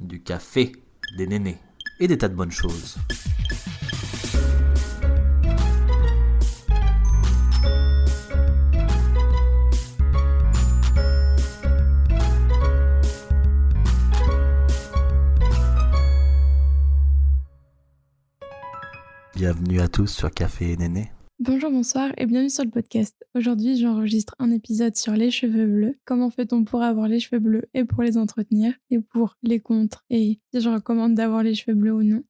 du café, des nénés et des tas de bonnes choses. Bienvenue à tous sur Café et Néné. Bonjour, bonsoir et bienvenue sur le podcast. Aujourd'hui, j'enregistre un épisode sur les cheveux bleus. Comment fait-on pour avoir les cheveux bleus et pour les entretenir, et pour les contre, et si je recommande d'avoir les cheveux bleus ou non.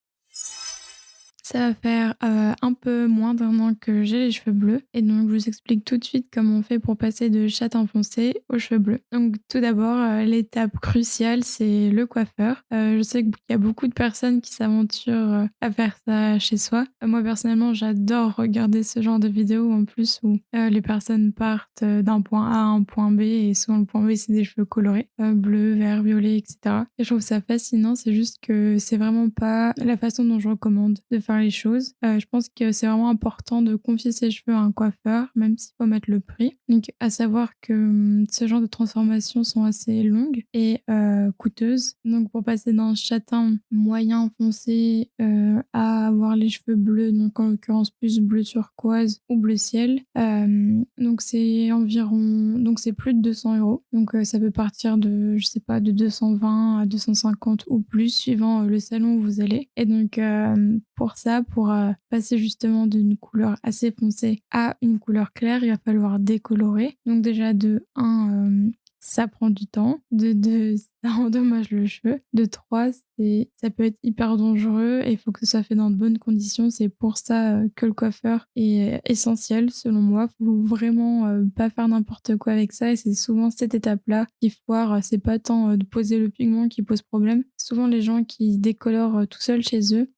Ça va faire un peu moins d'1 an que j'ai les cheveux bleus, et donc je vous explique tout de suite comment on fait pour passer de châtain foncé aux cheveux bleus. Donc tout d'abord, l'étape cruciale, c'est le coiffeur. Je sais qu'il y a beaucoup de personnes qui s'aventurent à faire ça chez soi. Moi personnellement, j'adore regarder ce genre de vidéos en plus où les personnes partent d'un point A à un point B, et souvent le point B c'est des cheveux colorés, bleu, vert, violet, etc. Et je trouve ça fascinant, c'est juste que c'est vraiment pas la façon dont je recommande de faire les choses. Je pense que c'est vraiment important de confier ses cheveux à un coiffeur, même s'il faut mettre le prix. Donc à savoir que ce genre de transformations sont assez longues et coûteuses. Donc pour passer d'un châtain moyen foncé à avoir les cheveux bleus, donc en l'occurrence plus bleu turquoise ou bleu ciel, donc c'est plus de 200 €. Donc ça peut partir de, je sais pas, de 220 à 250 ou plus suivant le salon où vous allez. Et donc pour passer justement d'une couleur assez foncée à une couleur claire, il va falloir décolorer. Donc déjà de 1, ça prend du temps. De 2, ça endommage le cheveu. De 3, ça peut être hyper dangereux et il faut que ce soit fait dans de bonnes conditions. C'est pour ça que le coiffeur est essentiel selon moi. Faut vraiment pas faire n'importe quoi avec ça, et c'est souvent cette étape-là qui foire. C'est pas tant de poser le pigment qui pose problème. Souvent les gens qui décolorent tout seuls chez eux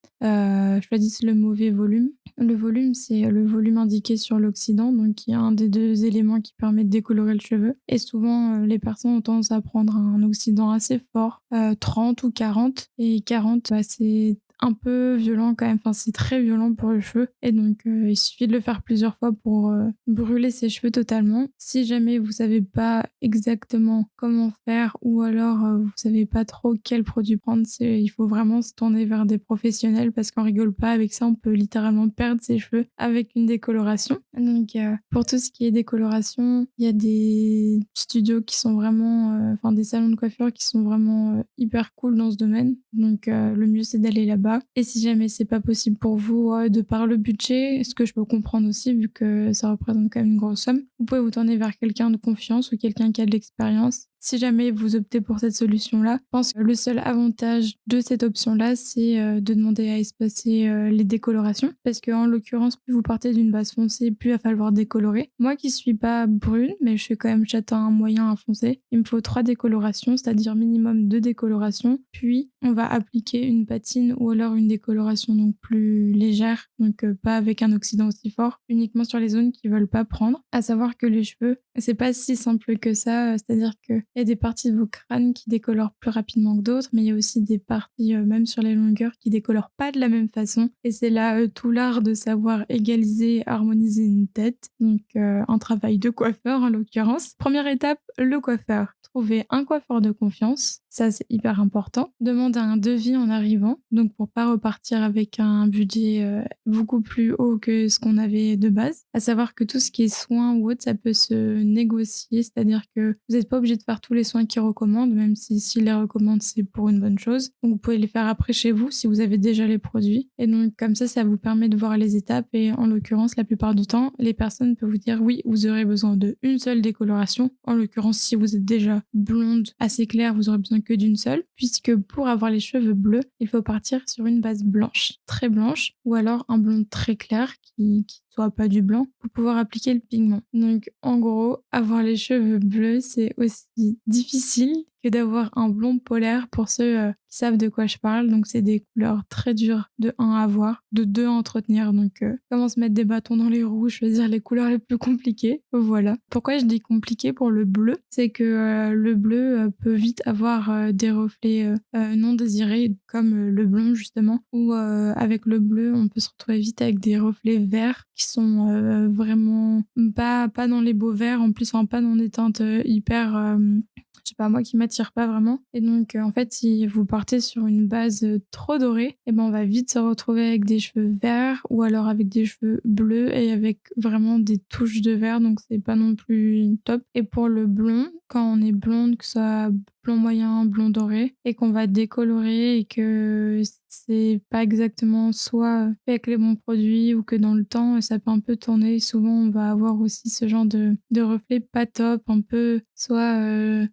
choisissent le mauvais volume. Le volume, c'est le volume indiqué sur l'oxydant, donc qui est un des 2 éléments qui permet de décolorer le cheveu. Et souvent, les personnes ont tendance à prendre un oxydant assez fort, 30 ou 40. Et 40, c'est un peu violent quand même, enfin c'est très violent pour le cheveu, et donc il suffit de le faire plusieurs fois pour brûler ses cheveux totalement. Si jamais vous savez pas exactement comment faire, ou alors vous savez pas trop quel produit prendre, il faut vraiment se tourner vers des professionnels, parce qu'on rigole pas avec ça, on peut littéralement perdre ses cheveux avec une décoloration. Donc pour tout ce qui est décoloration, il y a des studios qui sont vraiment, des salons de coiffure qui sont vraiment hyper cool dans ce domaine. Donc le mieux c'est d'aller là-bas. Et si jamais c'est pas possible pour vous de par le budget, ce que je peux comprendre aussi vu que ça représente quand même une grosse somme, vous pouvez vous tourner vers quelqu'un de confiance ou quelqu'un qui a de l'expérience. Si jamais vous optez pour cette solution-là, je pense que le seul avantage de cette option-là, c'est de demander à espacer les décolorations. Parce qu'en l'occurrence, plus vous partez d'une base foncée, plus il va falloir décolorer. Moi qui suis pas brune, mais je suis quand même châtain moyen à foncé, il me faut 3 décolorations, c'est-à-dire minimum 2 décolorations. Puis on va appliquer une patine ou alors une décoloration donc plus légère, donc pas avec un oxydant aussi fort, uniquement sur les zones qui veulent pas prendre. À savoir que les cheveux, c'est pas si simple que ça, c'est-à-dire que il y a des parties de vos crânes qui décolorent plus rapidement que d'autres, mais il y a aussi des parties, même sur les longueurs, qui décolorent pas de la même façon. Et c'est là tout l'art de savoir égaliser, harmoniser une tête. Donc un travail de coiffeur en l'occurrence. Première étape, le coiffeur. Trouver un coiffeur de confiance, ça c'est hyper important. Demandez un devis en arrivant, donc pour pas repartir avec un budget beaucoup plus haut que ce qu'on avait de base. À savoir que tout ce qui est soins ou autre, ça peut se négocier, c'est-à-dire que vous n'êtes pas obligé de faire tous les soins qu'ils recommandent, même si s'ils les recommandent, c'est pour une bonne chose. Donc vous pouvez les faire après chez vous si vous avez déjà les produits. Et donc comme ça vous permet de voir les étapes, et en l'occurrence, la plupart du temps, les personnes peuvent vous dire oui, vous aurez besoin d'une seule décoloration. En l'occurrence, si vous êtes déjà blonde assez claire, vous aurez besoin que d'une seule, puisque pour avoir les cheveux bleus, il faut partir sur une base blanche, très blanche, ou alors un blond très clair qui soit pas du blanc, pour pouvoir appliquer le pigment. Donc en gros, avoir les cheveux bleus, c'est aussi difficile que d'avoir un blond polaire, pour ceux qui savent de quoi je parle. Donc c'est des couleurs très dures, de 1 à avoir, de 2 à entretenir. Donc comment se mettre des bâtons dans les roues, choisir les couleurs les plus compliquées, voilà. Pourquoi je dis compliqué pour le bleu, c'est que le bleu peut vite avoir des reflets non désirés, comme le blond justement, ou avec le bleu on peut se retrouver vite avec des reflets verts qui sont vraiment pas dans les beaux verts, en plus, enfin, pas dans des teintes hyper, je sais pas, moi qui m'attire pas vraiment. Et donc, en fait, si vous partez sur une base trop dorée, et ben on va vite se retrouver avec des cheveux verts ou alors avec des cheveux bleus et avec vraiment des touches de vert, donc c'est pas non plus top. Et pour le blond, quand on est blonde, que ce soit blond moyen, blond doré, et qu'on va décolorer et que c'est pas exactement soit fait avec les bons produits ou que dans le temps ça peut un peu tourner. Souvent on va avoir aussi ce genre de reflet pas top, un peu soit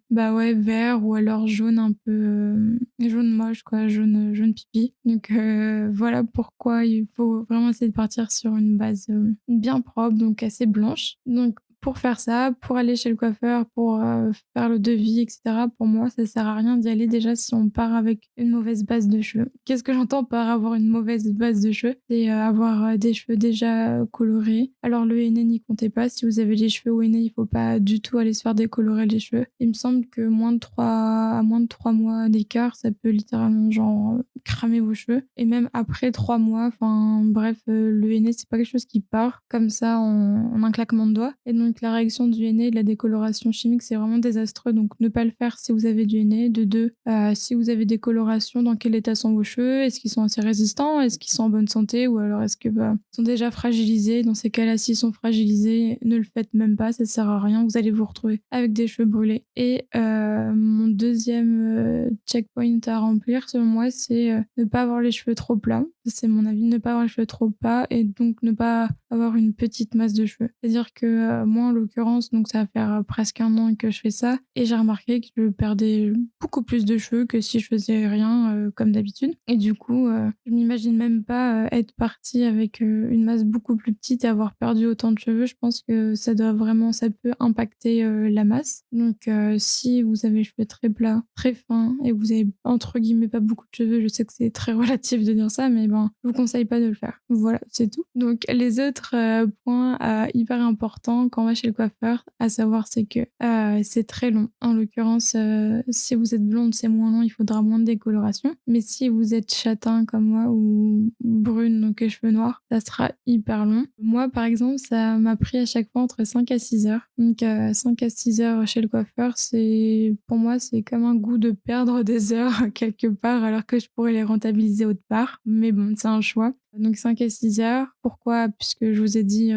bah ouais vert ou alors jaune un peu jaune moche quoi, jaune pipi. Donc voilà pourquoi il faut vraiment essayer de partir sur une base bien propre, donc assez blanche. Donc pour faire ça, pour aller chez le coiffeur, pour faire le devis, etc., pour moi, ça sert à rien d'y aller déjà si on part avec une mauvaise base de cheveux. Qu'est-ce que j'entends par avoir une mauvaise base de cheveux? C'est avoir des cheveux déjà colorés. Alors le henné, n'y comptez pas. Si vous avez les cheveux au henné, il faut pas du tout aller se faire décolorer les cheveux. Il me semble que à moins de 3 mois d'écart, ça peut littéralement genre cramer vos cheveux. Et même après 3 mois, enfin bref, le henné, c'est pas quelque chose qui part comme ça en un claquement de doigts. Et donc la réaction du henné et de la décoloration chimique, c'est vraiment désastreux. Donc ne pas le faire si vous avez du henné. De deux, si vous avez des colorations, dans quel état sont vos cheveux? Est-ce qu'ils sont assez résistants? Est-ce qu'ils sont en bonne santé? Ou alors est-ce que ils sont déjà fragilisés? Dans ces cas-là, s'ils sont fragilisés, ne le faites même pas, ça sert à rien. Vous allez vous retrouver avec des cheveux brûlés. Et mon deuxième checkpoint à remplir, selon moi, c'est ne pas avoir les cheveux trop plats. C'est mon avis, ne pas avoir les cheveux trop plats et donc ne pas avoir une petite masse de cheveux. C'est-à-dire que moi, en l'occurrence, donc ça va faire presque 1 an que je fais ça et j'ai remarqué que je perdais beaucoup plus de cheveux que si je faisais rien comme d'habitude. Et du coup, je m'imagine même pas être partie avec une masse beaucoup plus petite et avoir perdu autant de cheveux. Je pense que ça peut impacter la masse. Donc, si vous avez les cheveux très plats, très fins et vous avez entre guillemets pas beaucoup de cheveux, je sais que c'est très relatif de dire ça, mais je vous conseille pas de le faire. Voilà, c'est tout. Donc, les autres points hyper importants quand on va chez le coiffeur, à savoir, c'est que c'est très long. En l'occurrence, si vous êtes blonde, c'est moins long, il faudra moins de décoloration. Mais si vous êtes châtain comme moi ou brune, donc les cheveux noirs, ça sera hyper long. Moi, par exemple, ça m'a pris à chaque fois entre 5 à 6 heures. Donc, 5 à 6 heures chez le coiffeur, pour moi, c'est comme un goût de perdre des heures quelque part, alors que je pourrais les rentabiliser autre part. Mais bon, c'est un choix. Donc 5 à 6 heures. Pourquoi? Puisque je vous ai dit,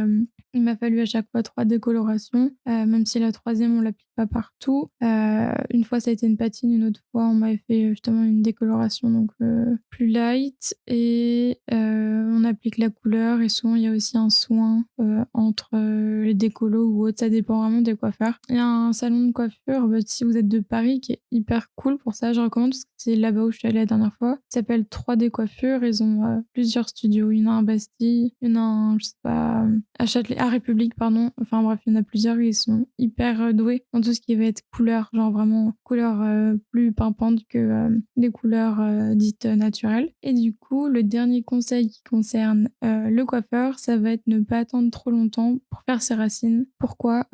il m'a fallu à chaque fois 3 décolorations, même si la troisième on l'applique pas partout. Une fois ça a été une patine, une autre fois on m'avait fait justement une décoloration donc plus light et on applique la couleur et souvent il y a aussi un soin entre les décolos ou autres, ça dépend vraiment des coiffeurs. Il y a un salon de coiffure, si vous êtes de Paris, qui est hyper cool pour ça, je recommande parce que c'est là-bas où je suis allée la dernière fois. Ça s'appelle 3D Coiffure, ils ont plusieurs studios, il y en a un à Bastille, il y en a un, je sais pas, à Châtelet, à République, pardon. Enfin bref, il y en a plusieurs, ils sont hyper doués dans tout ce qui va être couleur, genre vraiment couleur plus pimpante que les couleurs dites naturelles. Et du coup, le dernier conseil qui concerne le coiffeur, ça va être ne pas attendre trop longtemps pour faire ses racines. Pourquoi?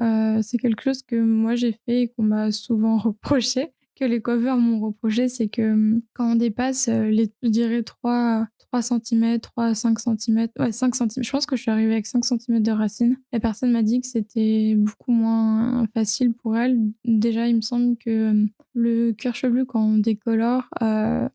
C'est quelque chose que moi j'ai fait et qu'on m'a souvent reproché, que les coiffeurs m'ont reproché, c'est que quand on dépasse je dirais 3 cm, 3 à 5 cm, ouais 5 cm, je pense que je suis arrivée avec 5 cm de racines. La personne m'a dit que c'était beaucoup moins facile pour elle. Déjà, il me semble que le cuir chevelu, quand on décolore,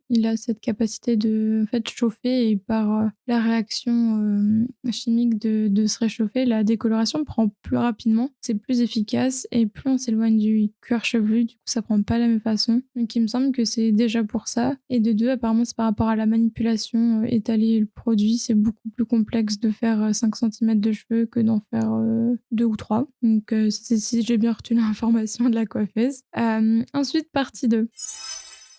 il a cette capacité de en fait, chauffer et par la réaction chimique de se réchauffer, la décoloration prend plus rapidement, c'est plus efficace et plus on s'éloigne du cuir chevelu, du coup ça prend pas la même façon. Donc il me semble que c'est déjà pour ça. Et de deux, apparemment c'est par rapport à la manipulation, étaler le produit, c'est beaucoup plus complexe de faire 5 cm de cheveux que d'en faire 2 ou 3. Donc c'est si j'ai bien retenu l'information de la coiffeuse. Ensuite, partie 2.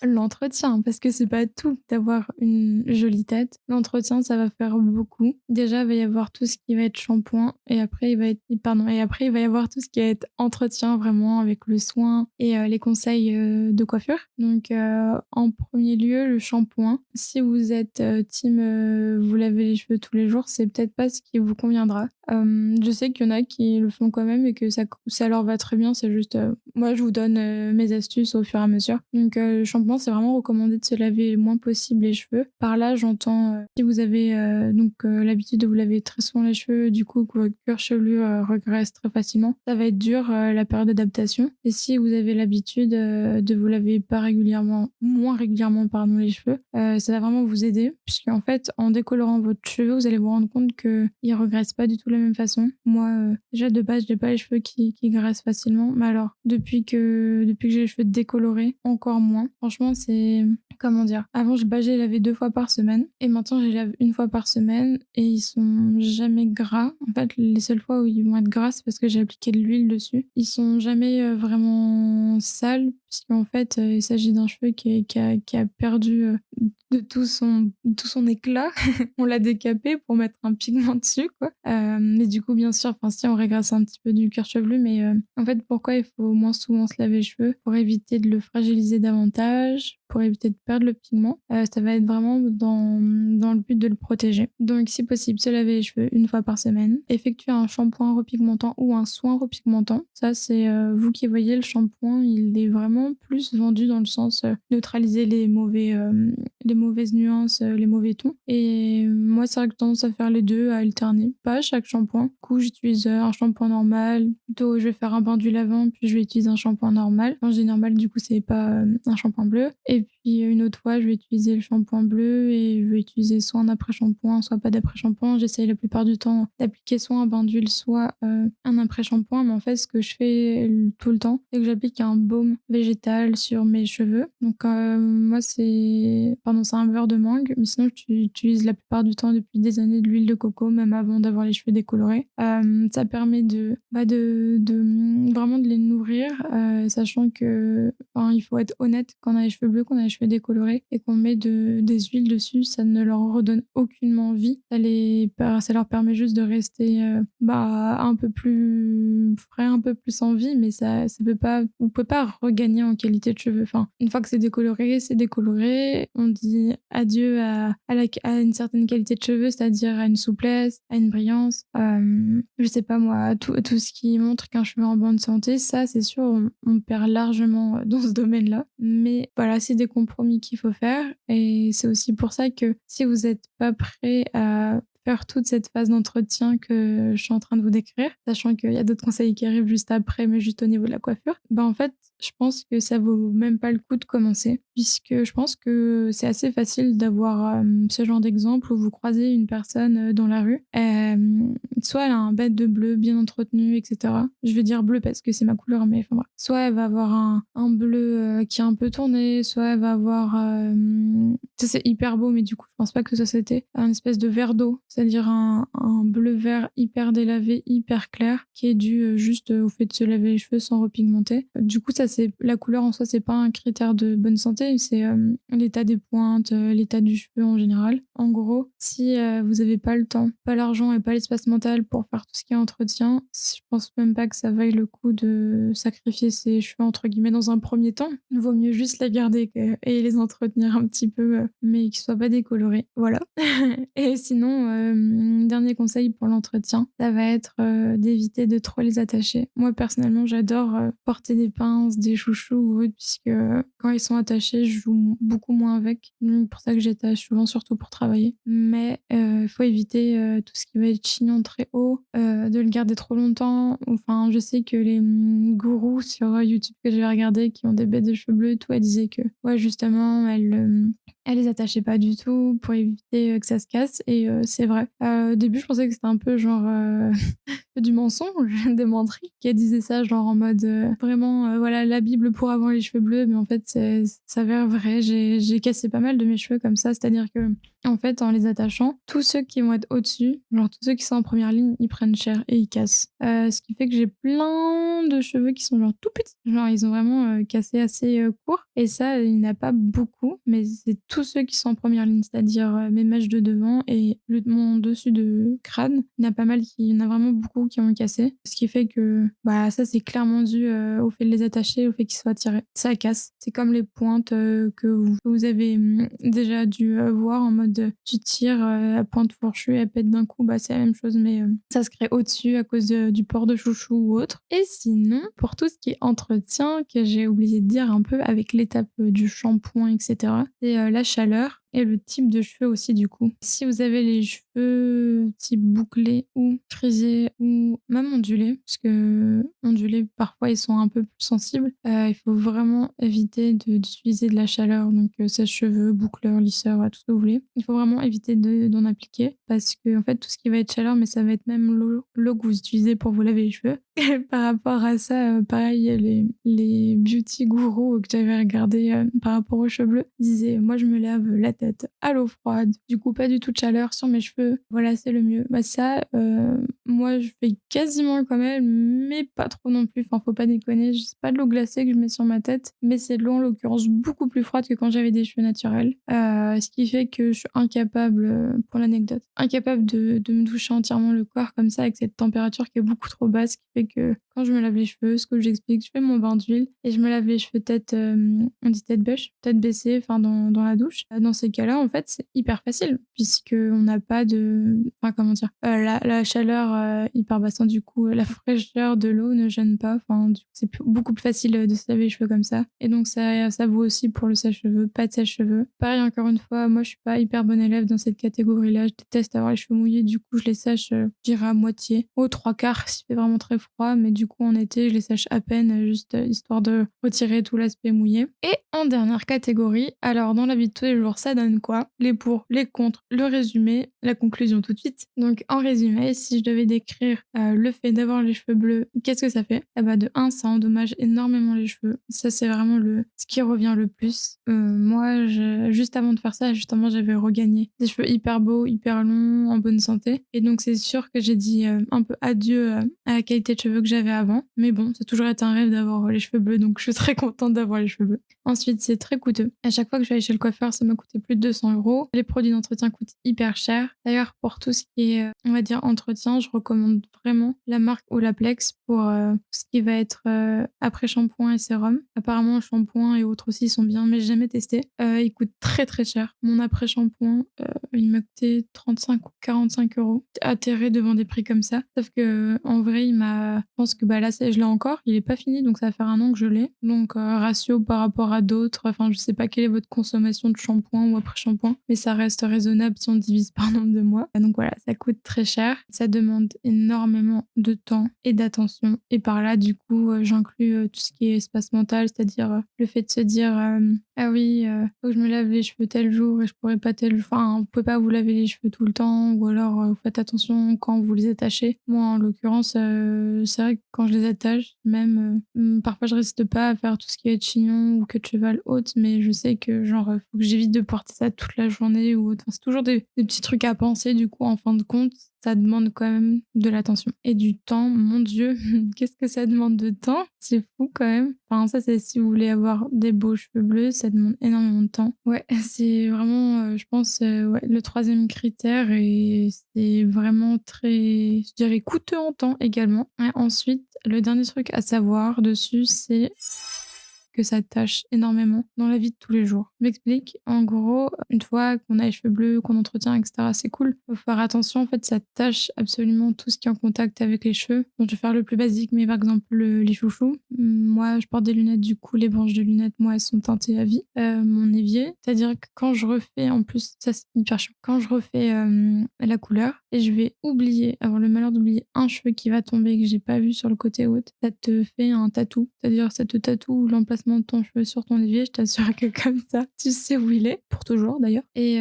L'entretien, parce que c'est pas tout d'avoir une jolie tête. L'entretien, ça va faire beaucoup. Déjà, il va y avoir tout ce qui va être shampoing et après il va y avoir tout ce qui va être entretien vraiment avec le soin et les conseils de coiffure. Donc en premier lieu, le shampoing. Si vous êtes team vous lavez les cheveux tous les jours, c'est peut-être pas ce qui vous conviendra. Je sais qu'il y en a qui le font quand même et que ça leur va très bien, c'est juste moi je vous donne mes astuces au fur et à mesure. Donc le shampoing shampoing, c'est vraiment recommandé de se laver le moins possible les cheveux. Par là, j'entends si vous avez l'habitude de vous laver très souvent les cheveux, du coup que votre cuir chevelu regresse très facilement, ça va être dur la période d'adaptation. Et si vous avez l'habitude de vous laver pas régulièrement, moins régulièrement pardon, les cheveux, ça va vraiment vous aider, puisqu'en fait, en décolorant votre cheveu, vous allez vous rendre compte qu'ils regressent pas du tout de la même façon. Moi, déjà de base, j'ai pas les cheveux qui graissent facilement, mais alors depuis que j'ai les cheveux décolorés, encore moins. Franchement, c'est comment dire. Avant, je les lavais 2 fois par semaine, et maintenant, je les lave 1 fois par semaine, et ils sont jamais gras. En fait, les seules fois où ils vont être gras, c'est parce que j'ai appliqué de l'huile dessus. Ils sont jamais vraiment sales, puisqu'en fait, il s'agit d'un cheveu qui a perdu de tout son éclat. On l'a décapé pour mettre un pigment dessus, quoi. Mais du coup, bien sûr, enfin, si on régresse un petit peu du cuir chevelu, mais en fait, pourquoi il faut moins souvent se laver les cheveux? Pour éviter de le fragiliser davantage, pour éviter de perdre le pigment. Ça va être vraiment dans le but de le protéger. Donc, si possible, se laver les cheveux 1 fois par semaine. Effectuer un shampoing repigmentant ou un soin repigmentant. Ça, c'est vous qui voyez, le shampoing, il est vraiment plus vendu dans le sens neutraliser les mauvaises nuances, les mauvais tons. Et moi, c'est vrai que j'ai tendance à faire les deux, à alterner. Pas à chaque shampoing. Du coup, j'utilise un shampoing normal. Plutôt, je vais faire un bain d'huile avant, puis je vais utiliser un shampoing normal. Quand je dis normal, du coup, c'est pas un shampoing bleu. Et puis, une autre fois, je vais utiliser le shampoing bleu et je vais utiliser soit un après-shampoing, soit pas d'après-shampoing. J'essaye la plupart du temps d'appliquer soit un bain d'huile, soit un après-shampoing. Mais en fait, ce que je fais tout le temps, c'est que j'applique un baume végétal sur mes cheveux. Donc, moi, c'est un beurre de mangue. Mais sinon, j'utilise la plupart du temps, depuis des années, de l'huile de coco, même avant d'avoir les cheveux décolorés. Ça permet de vraiment de les nourrir, sachant que il faut être honnête, quand on a les cheveux bleus, qu'on a les cheveux décolorés et qu'on met des huiles dessus, ça ne leur redonne aucunement vie. Ça leur permet juste de rester un peu plus frais, un peu plus en vie, mais vous pouvez pas regagner en qualité de cheveux. Enfin, une fois que c'est décoloré, c'est décoloré. On dit adieu à une certaine qualité de cheveux, c'est-à-dire à une souplesse, à une brillance, je sais pas moi, tout ce qui montre qu'un cheveu est en bonne santé. Ça, c'est sûr, on perd largement dans ce domaine-là. Mais voilà, c'est des compromis qu'il faut faire. Et c'est aussi pour ça que si vous n'êtes pas prêt à faire toute cette phase d'entretien que je suis en train de vous décrire, sachant qu'il y a d'autres conseils qui arrivent juste après, mais juste au niveau de la coiffure, en fait, je pense que ça vaut même pas le coup de commencer, puisque je pense que c'est assez facile d'avoir ce genre d'exemple où vous croisez une personne dans la rue, soit elle a un bête de bleu bien entretenu, etc. Je vais dire bleu parce que c'est ma couleur, mais enfin bref. Soit elle va avoir un bleu qui est un peu tourné, soit elle va avoir... ça c'est hyper beau, mais du coup je pense pas que ça c'était un espèce de verre d'eau, c'est-à-dire un bleu-vert hyper délavé, hyper clair, qui est dû juste au fait de se laver les cheveux sans repigmenter. Du coup, ça, c'est la couleur en soi, c'est pas un critère de bonne santé, c'est l'état des pointes, l'état du cheveu en général. En gros, si vous avez pas le temps, pas l'argent et pas l'espace mental pour faire tout ce qui est entretien, je pense même pas que ça vaille le coup de sacrifier ses cheveux entre guillemets dans un premier temps. Il vaut mieux juste les garder et les entretenir un petit peu, mais qu'ils soient pas décolorés. Voilà. Et sinon, dernier conseil pour l'entretien, ça va être d'éviter de trop les attacher. Moi, personnellement, j'adore porter des pinces, des chouchous ou autre, puisque quand ils sont attachés, je joue beaucoup moins avec. C'est pour ça que j'attache souvent, surtout pour travailler. Mais il faut éviter tout ce qui va être chignon très haut, de le garder trop longtemps. Enfin, je sais que les gourous sur YouTube que j'ai regardé qui ont des bêtes de cheveux bleus et tout, elles disaient que, ouais, justement, elle les attachait pas du tout pour éviter que ça se casse, et c'est vrai. Au début, je pensais que c'était un peu genre du mensonge, des menteries, qui disaient ça genre en mode vraiment voilà la Bible pour avoir les cheveux bleus, mais en fait ça s'avère vrai. J'ai cassé pas mal de mes cheveux comme ça, c'est-à-dire que en fait en les attachant, tous ceux qui vont être au-dessus, genre tous ceux qui sont en première ligne, ils prennent cher et ils cassent. Ce qui fait que j'ai plein de cheveux qui sont genre tout petits, genre ils ont vraiment cassé assez court, et ça il n'y en a pas beaucoup, mais c'est tous ceux qui sont en première ligne, c'est-à-dire mes mèches de devant et mon dessus de crâne. Il y en a vraiment beaucoup qui ont cassé. Ce qui fait que ça, c'est clairement dû au fait de les attacher, au fait qu'ils soient tirés. Ça casse. C'est comme les pointes que vous avez déjà dû voir en mode tu tires à pointe fourchue, elle pète d'un coup. C'est la même chose, mais ça se crée au-dessus à cause du port de chouchou ou autre. Et sinon, pour tout ce qui est entretien, que j'ai oublié de dire un peu avec l'étape du shampoing, etc., c'est la chaleur et le type de cheveux aussi du coup. Si vous avez les cheveux type bouclés ou frisés ou même ondulés, parce que ondulés parfois ils sont un peu plus sensibles, il faut vraiment éviter d'utiliser de la chaleur, donc sèche-cheveux, boucleur, lisseur, tout ce que vous voulez. Il faut vraiment éviter d'en appliquer parce que en fait tout ce qui va être chaleur, mais ça va être même l'eau que vous utilisez pour vous laver les cheveux. Et par rapport à ça, pareil, les beauty gourous que j'avais regardé par rapport aux cheveux bleus disaient moi je me lave la tête à l'eau froide, du coup pas du tout de chaleur sur mes cheveux, voilà c'est le mieux. Moi je fais quasiment comme elle, mais pas trop non plus, enfin faut pas déconner, c'est pas de l'eau glacée que je mets sur ma tête, mais c'est de l'eau en l'occurrence beaucoup plus froide que quand j'avais des cheveux naturels, ce qui fait que je suis incapable, pour l'anecdote, incapable de me doucher entièrement le corps comme ça avec cette température qui est beaucoup trop basse, qui fait que quand je me lave les cheveux, ce que j'explique, je fais mon bain d'huile et je me lave les cheveux tête, on dit tête bêche, tête baissée, enfin dans la douche. Dans ces cas-là, en fait, c'est hyper facile puisqu'on n'a pas de... Enfin, comment dire, la chaleur hyper basse, du coup, la fraîcheur de l'eau ne gêne pas. Enfin, du coup, c'est beaucoup plus facile de se laver les cheveux comme ça. Et donc, ça vaut aussi pour le sèche-cheveux, pas de sèche-cheveux. Pareil, encore une fois, moi, je suis pas hyper bonne élève dans cette catégorie-là. Je déteste avoir les cheveux mouillés. Du coup, je les sèche, je dirais à moitié, aux 3/4 s'il fait vraiment très froid. Mais du coup, en été, je les sèche à peine, juste histoire de retirer tout l'aspect mouillé. Et en dernière catégorie, alors dans la vie de tous les jours, ça donne quoi? Les pour, les contre, le résumé, la conclusion tout de suite. Donc en résumé, si je devais décrire le fait d'avoir les cheveux bleus, qu'est-ce que ça fait? De 1, ça endommage énormément les cheveux. Ça, c'est vraiment ce qui revient le plus. Moi, juste avant de faire ça, justement, j'avais regagné des cheveux hyper beaux, hyper longs, en bonne santé. Et donc c'est sûr que j'ai dit un peu adieu à la qualité de cheveux que j'avais avant. Mais bon, ça a toujours été un rêve d'avoir les cheveux bleus, donc je suis très contente d'avoir les cheveux bleus. Ensuite, c'est très coûteux. À chaque fois que je vais aller chez le coiffeur, ça m'a coûté plus de 200 €. Les produits d'entretien coûtent hyper cher. D'ailleurs, pour tout ce qui est, on va dire, entretien, je recommande vraiment la marque Olaplex pour tout ce qui va être après-shampoing et sérum. Apparemment, le shampoing et autres aussi sont bien, mais j'ai jamais testé. Ils coûtent très très cher. Mon après-shampoing, il m'a coûté 35 ou 45 €. Atterré devant des prix comme ça. Sauf que en vrai, je pense que là, je l'ai encore. Il est pas fini, donc ça va faire 1 an que je l'ai. Donc ratio par rapport à d'autres, enfin je sais pas quelle est votre consommation de shampoing ou après-shampoing, mais ça reste raisonnable si on divise par nombre de mois. Donc voilà, ça coûte très cher. Ça demande énormément de temps et d'attention. Et par là, du coup, j'inclus tout ce qui est espace mental, c'est-à-dire le fait de se dire ah oui, faut que je me lave les cheveux tel jour et je pourrais pas tel jour. Enfin, vous pouvez pas vous laver les cheveux tout le temps, ou alors vous faites attention quand vous les attachez. Moi, en l'occurrence, c'est vrai que quand je les attache, même parfois je reste pas à faire tout ce qui est chignon ou queue de cheval haute, mais je sais que genre faut que j'évite de porter ça toute la journée ou autre. Enfin, c'est toujours des petits trucs à penser, du coup, en fin de compte. Ça demande quand même de l'attention et du temps. Mon Dieu, qu'est-ce que ça demande de temps? C'est fou quand même. Enfin, ça, c'est si vous voulez avoir des beaux cheveux bleus, ça demande énormément de temps. Ouais, c'est vraiment, je pense, ouais, le 3e critère et c'est vraiment très, je dirais, coûteux en temps également. Et ensuite, le dernier truc à savoir dessus, c'est que ça tâche énormément dans la vie de tous les jours. Je m'explique. En gros, une fois qu'on a les cheveux bleus, qu'on entretient, etc., c'est cool. Faut faire attention. En fait, ça tâche absolument tout ce qui est en contact avec les cheveux. Donc, je vais faire le plus basique, mais par exemple, les chouchous. Moi, je porte des lunettes. Du coup, les branches de lunettes, moi, elles sont teintées à vie. Mon évier, c'est-à-dire que quand je refais, en plus, ça c'est hyper chiant. Quand je refais la couleur et je vais avoir le malheur d'oublier un cheveu qui va tomber que j'ai pas vu sur le côté haut, ça te fait un tatou. C'est-à-dire, ça te tatoue l'emplacement de ton cheveu sur ton évier, je t'assure que comme ça, tu sais où il est, pour toujours d'ailleurs. Et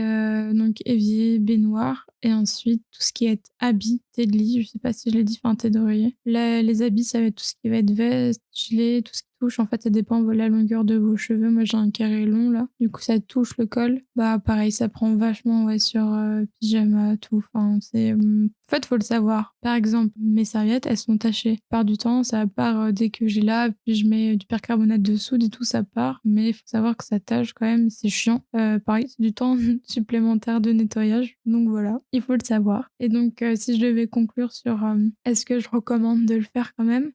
donc évier, baignoire, et ensuite tout ce qui est habits, thé de lit, je sais pas si je l'ai dit, enfin thé d'oreiller. Là, les habits, ça va être tout ce qui va être veste, gilet, tout touche, en fait, ça dépend de la longueur de vos cheveux. Moi, j'ai un carré long, là. Du coup, ça touche le col. Bah, pareil, ça prend vachement, ouais, sur pyjama, tout. Enfin, en fait, faut le savoir. Par exemple, mes serviettes, elles sont tachées. Part du temps, ça part dès que j'ai là, puis je mets du percarbonate de soude et tout, ça part. Mais il faut savoir que ça tâche quand même, c'est chiant. Pareil, c'est du temps supplémentaire de nettoyage. Donc voilà, il faut le savoir. Et donc, si je devais conclure sur est-ce que je recommande de le faire quand même,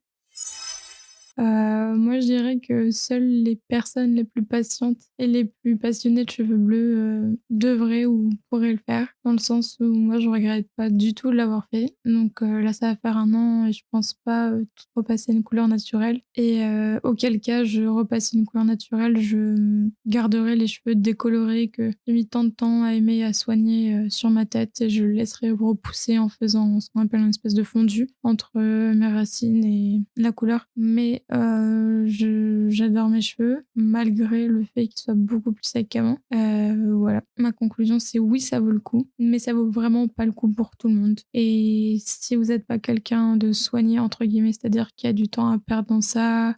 moi, je dirais que seules les personnes les plus patientes et les plus passionnées de cheveux bleus devraient ou pourraient le faire, dans le sens où moi, je regrette pas du tout de l'avoir fait. Donc là, ça va faire 1 an et je pense pas repasser une couleur naturelle. Et auquel cas, je repasse une couleur naturelle, je garderai les cheveux décolorés que j'ai mis tant de temps à aimer et à soigner sur ma tête et je le laisserai repousser en faisant ce qu'on appelle une espèce de fondu entre mes racines et la couleur. Mais j'adore mes cheveux, malgré le fait qu'ils soient beaucoup plus secs qu'avant. Voilà. Ma conclusion, c'est oui, ça vaut le coup, mais ça vaut vraiment pas le coup pour tout le monde. Et si vous n'êtes pas quelqu'un de soigné, entre guillemets, c'est-à-dire qui a du temps à perdre dans ça,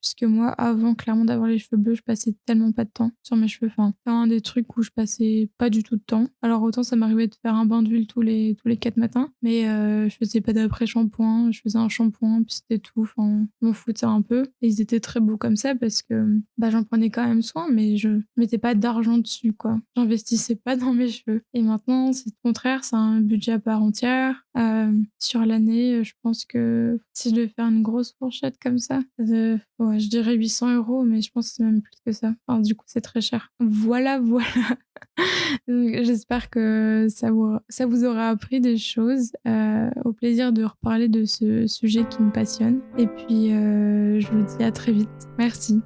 puisque moi, avant clairement d'avoir les cheveux bleus, je passais tellement pas de temps sur mes cheveux. Enfin, c'est un des trucs où je passais pas du tout de temps. Alors autant ça m'arrivait de faire un bain d'huile tous les 4 matins, mais je faisais pas d'après-shampoing, je faisais un shampoing, puis c'était tout. Enfin, je m'en foutais un peu. Et ils étaient très beaux comme ça parce que bah, j'en prenais quand même soin, mais je mettais pas d'argent dessus, quoi. J'investissais pas dans mes cheveux. Et maintenant, c'est le contraire, c'est un budget à part entière. Sur l'année, je pense que si je devais faire une grosse fourchette comme ça, ouais, je dirais 800 €, mais je pense que c'est même plus que ça. Enfin, du coup, c'est très cher. Voilà, voilà. Donc, j'espère que ça vous aura appris des choses. Au plaisir de reparler de ce sujet qui me passionne. Et puis, je vous dis à très vite. Merci.